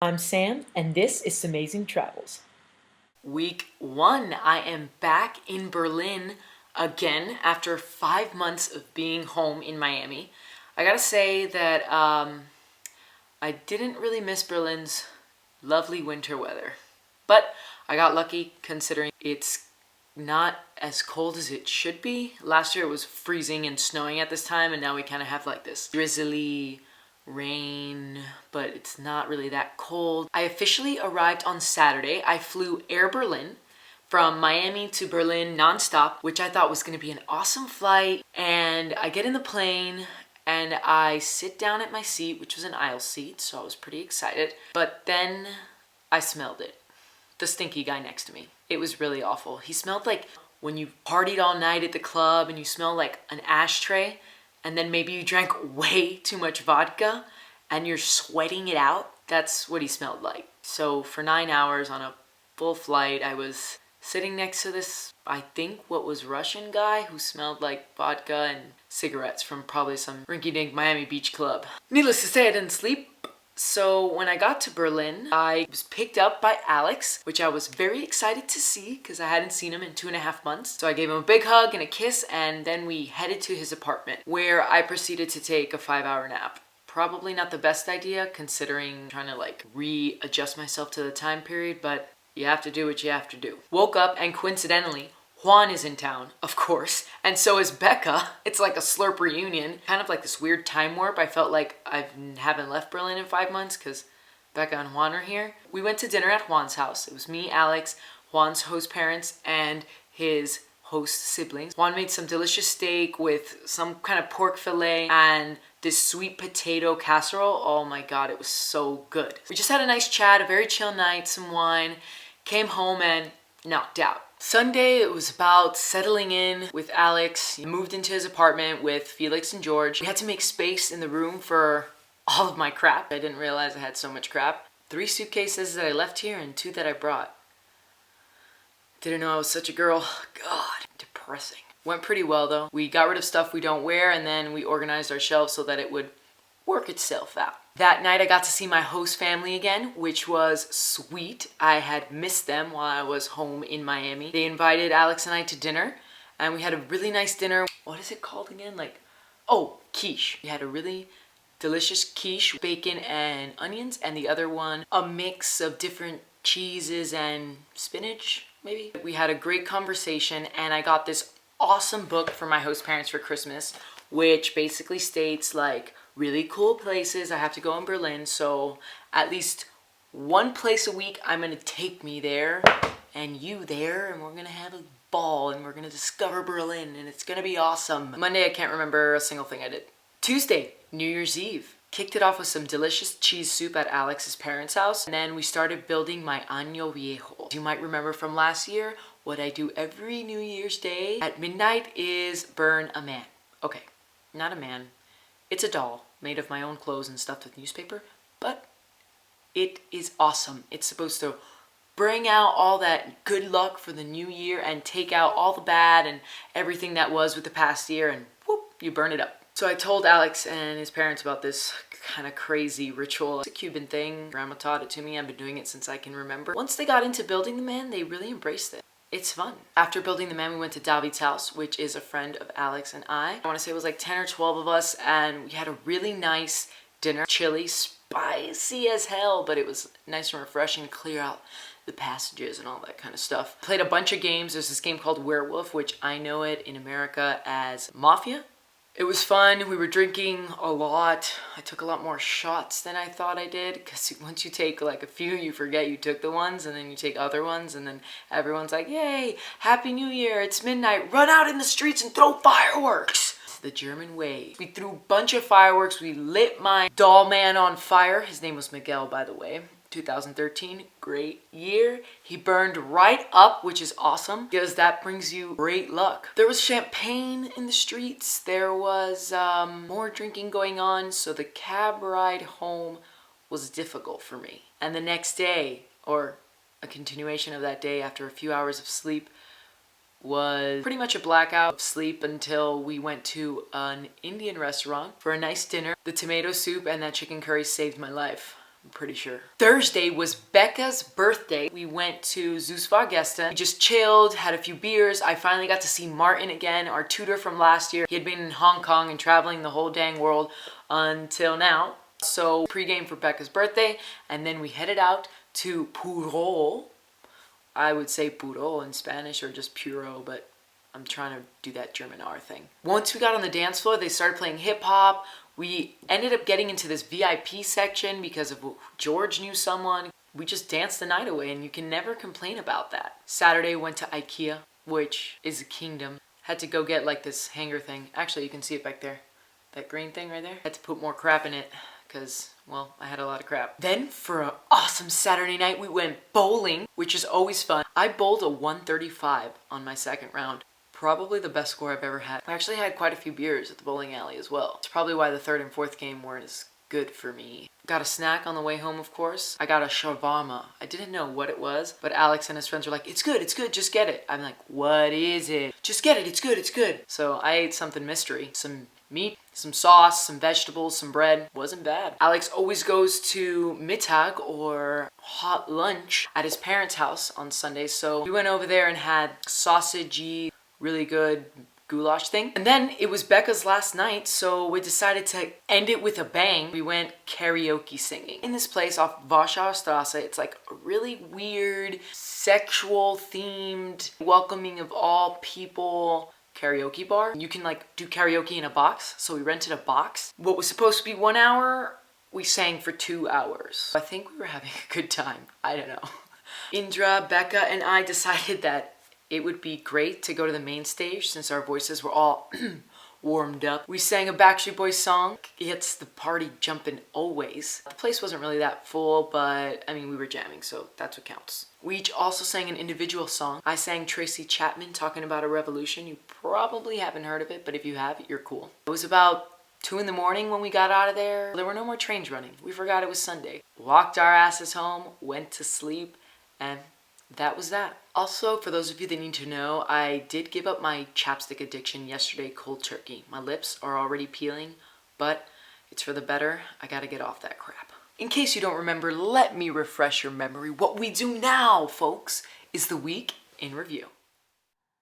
I'm Sam, and this is Amazing Travels. Week 1, I am back in Berlin again after 5 months of being home in Miami. I gotta say that I didn't really miss Berlin's lovely winter weather. But I got lucky considering it's not as cold as it should be. Last year it was freezing and snowing at this time, and now we kind of have like this drizzly rain, but it's not really that cold. I officially arrived on Saturday. I flew Air Berlin from Miami to Berlin nonstop, which I thought was gonna be an awesome flight. And I get in the plane and I sit down at my seat, which was an aisle seat, so I was pretty excited. But then I smelled it. The stinky guy next to me. It was really awful. He smelled like when you partied all night at the club and you smell like an ashtray, and then maybe you drank way too much vodka and you're sweating it out. That's what he smelled like. So for 9 hours on a full flight, I was sitting next to this, I think what was Russian guy who smelled like vodka and cigarettes from probably some rinky-dink Miami Beach club. Needless to say, I didn't sleep. So when I got to Berlin, I was picked up by Alex, which I was very excited to see because I hadn't seen him in 2.5 months. So I gave him a big hug and a kiss, and then we headed to his apartment where I proceeded to take a 5-hour nap. Probably not the best idea considering trying to like readjust myself to the time period, but you have to do what you have to do. Woke up and coincidentally, Juan is in town, of course, and so is Becca. It's like a slurp reunion, kind of like this weird time warp. I felt like I haven't left Berlin in 5 months because Becca and Juan are here. We went to dinner at Juan's house. It was me, Alex, Juan's host parents, and his host siblings. Juan made some delicious steak with some kind of pork fillet and this sweet potato casserole. Oh my God, it was so good. We just had a nice chat, a very chill night, some wine, came home and knocked out. Sunday, it was about settling in with Alex. He moved into his apartment with Felix and George. We had to make space in the room for all of my crap. I didn't realize I had so much crap. 3 suitcases that I left here and 2 that I brought. Didn't know I was such a girl. God, depressing. Went pretty well though. We got rid of stuff we don't wear and then we organized our shelves so that it would work itself out. That night I got to see my host family again, which was sweet. I had missed them while I was home in Miami. They invited Alex and I to dinner, and we had a really nice dinner. What is it called again? Quiche. We had a really delicious quiche, bacon and onions, and the other one, a mix of different cheeses and spinach, maybe. We had a great conversation, and I got this awesome book for my host parents for Christmas, which basically states like really cool places I have to go in Berlin. So at least one place a week, I'm gonna take me there and you there, and we're gonna have a ball and we're gonna discover Berlin and it's gonna be awesome. Monday, I can't remember a single thing I did. Tuesday, New Year's Eve. Kicked it off with some delicious cheese soup at Alex's parents' house. And then we started building my Año Viejo. You might remember from last year, what I do every New Year's Day at midnight is burn a man. Okay, not a man. It's a doll made of my own clothes and stuffed with newspaper, but it is awesome. It's supposed to bring out all that good luck for the new year and take out all the bad and everything that was with the past year, and whoop, you burn it up. So I told Alex and his parents about this kind of crazy ritual. It's a Cuban thing. Grandma taught it to me. I've been doing it since I can remember. Once they got into building the man, they really embraced it. It's fun. After building the man, we went to David's house, which is a friend of Alex and I want to say it was like 10 or 12 of us, and we had a really nice dinner. Chili, spicy as hell, but it was nice and refreshing to clear out the passages and all that kind of stuff. Played a bunch of games. There's this game called Werewolf, which I know it in America as Mafia. It was fun. We were drinking a lot. I took a lot more shots than I thought I did, because once you take like a few, you forget you took the ones, and then you take other ones, and then everyone's like, yay, Happy New Year, it's midnight, run out in the streets and throw fireworks. It's the German way. We threw a bunch of fireworks. We lit my doll man on fire. His name was Miguel, by the way. 2013, great year. He burned right up, which is awesome because that brings you great luck. There was champagne in the streets. There was more drinking going on, so the cab ride home was difficult for me. And the next day, or a continuation of that day after a few hours of sleep, was pretty much a blackout of sleep until we went to an Indian restaurant for a nice dinner. The tomato soup and that chicken curry saved my life. I'm pretty sure. Thursday was Becca's birthday. We went to Zusvargesta. We just chilled, had a few beers. I finally got to see Martin again, our tutor from last year. He had been in Hong Kong and traveling the whole dang world until now. So pregame for Becca's birthday, and then we headed out to Puro. I would say Puro in Spanish or just Puro, but I'm trying to do that German R thing. Once we got on the dance floor, they started playing hip hop. We ended up getting into this VIP section because of George knew someone. We just danced the night away, and you can never complain about that. Saturday went to IKEA, which is a kingdom. Had to go get like this hanger thing. Actually, you can see it back there. That green thing right there. Had to put more crap in it because, well, I had a lot of crap. Then for an awesome Saturday night, we went bowling, which is always fun. I bowled a 135 on my second round. Probably the best score I've ever had. I actually had quite a few beers at the bowling alley as well. It's probably why the third and fourth game weren't as good for me. Got a snack on the way home, of course. I got a shawarma. I didn't know what it was, but Alex and his friends were like, it's good, just get it. I'm like, what is it? Just get it, it's good. So I ate something mystery. Some meat, some sauce, some vegetables, some bread. Wasn't bad. Alex always goes to Mittag or hot lunch at his parents' house on Sundays. So we went over there and had sausagey, really good goulash thing. And then it was Becca's last night, so we decided to end it with a bang. We went karaoke singing. In this place off Warschauer Straße, it's like a really weird, sexual themed, welcoming of all people karaoke bar. You can like do karaoke in a box, so we rented a box. What was supposed to be 1 hour, we sang for 2 hours. I think we were having a good time. I don't know. Indra, Becca, and I decided that it would be great to go to the main stage since our voices were all warmed up. We sang a Backstreet Boys song. It gets the party jumping always. The place wasn't really that full, but I mean, we were jamming, so that's what counts. We each also sang an individual song. I sang Tracy Chapman, Talking About a Revolution. You probably haven't heard of it, but if you have, you're cool. It was about 2 in the morning when we got out of there. There were no more trains running. We forgot it was Sunday. Walked our asses home, went to sleep, and that was that. Also, for those of you that need to know, I did give up my chapstick addiction yesterday cold turkey. My lips are already peeling, but it's for the better. I gotta get off that crap. In case you don't remember, let me refresh your memory. What we do now, folks, is the week in review.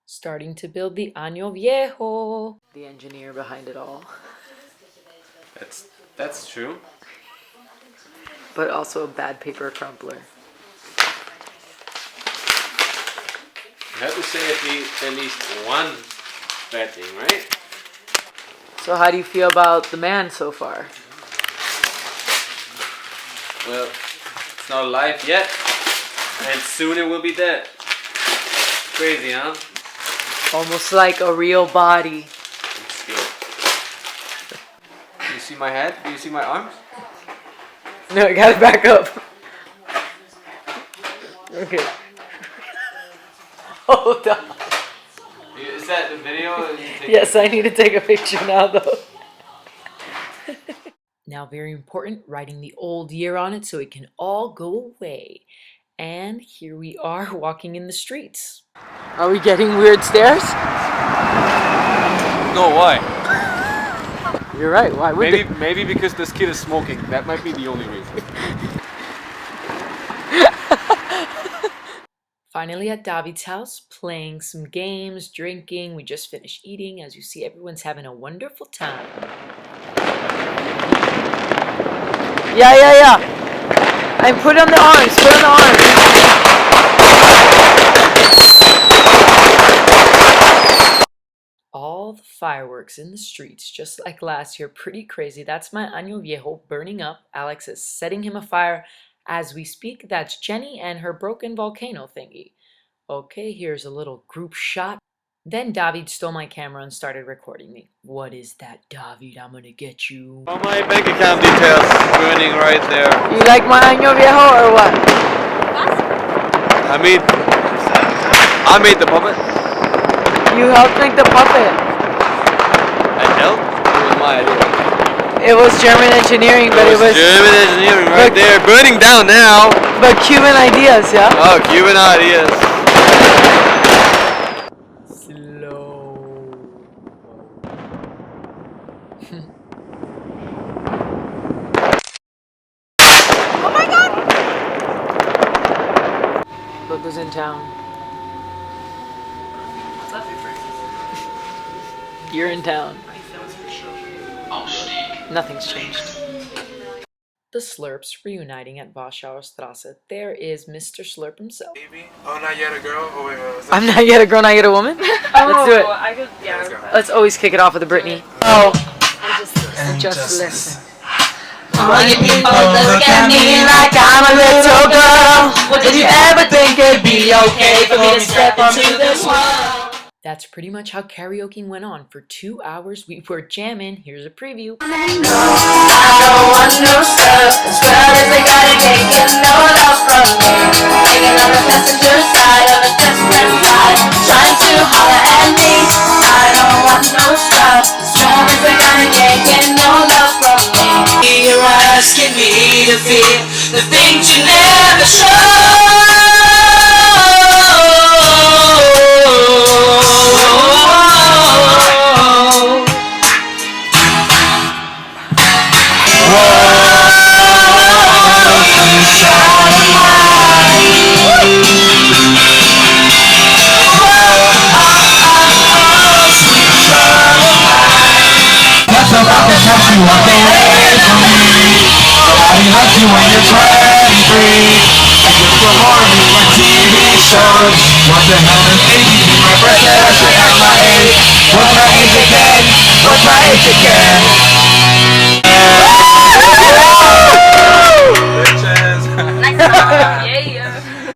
Starting to build the Año Viejo. The engineer behind it all. That's true. But also a bad paper crumpler. You have to say at least one bad thing, right? So how do you feel about the man so far? Well, it's not alive yet, and soon it will be dead. Crazy, huh? Almost like a real body. I'm scared. Do you see my head? Do you see my arms? No, I gotta back up. Okay. Hold on. Is that the video? Yes, I need to take a picture now though. Now, very important, writing the old year on it so it can all go away. And here we are walking in the streets. Are we getting weird stares? No, why? You're right, why would Maybe because this kid is smoking. That might be the only reason. Finally at David's house, playing some games, drinking. We just finished eating. As you see, everyone's having a wonderful time. Yeah. And put on the arms, All the fireworks in the streets, just like last year. Pretty crazy. That's my Año Viejo burning up. Alex is setting him afire as we speak. That's Jenny and her broken volcano thingy. Okay, here's a little group shot. Then David stole my camera and started recording me. What is that, David? I'm gonna get you. All my bank account details burning right there. You like my Año Viejo or what? I made the puppet. You helped make the puppet. I helped? It was my idea. It was German engineering, but it was German engineering right there. Burning down now. But Cuban ideas, yeah? Oh, Cuban ideas. Slow. Oh my was in town. What's up, your friend? You're in town. How you feeling? Nothing's changed. The Slurps reuniting at Warschauer Straße. There is Mr. Slurp himself. Oh, not yet a girl? Oh, wait, wait. I'm not yet a girl, not yet a woman? Let's do it. I could, yeah. Let's go. Let's always kick it off with a Britney. Oh. Just listen. All you people look at me like I'm a little girl. Did you ever think it'd be okay for me to step onto this world? That's pretty much how karaoke went on. For 2 hours, we were jamming. Here's a preview. I don't want no stuff. As well as they gotta get no love from me. Hanging on the passenger side of a desperate ride, trying to holler at me. I don't want no stuff. As long as they gotta get no love from me. You're asking me to feel the things you never show. You walk away from me. Nobody likes you when you're 23. I just perform you on TV shows. What the hell is age? My breath that I should have my age. What's my age again? What's my age again?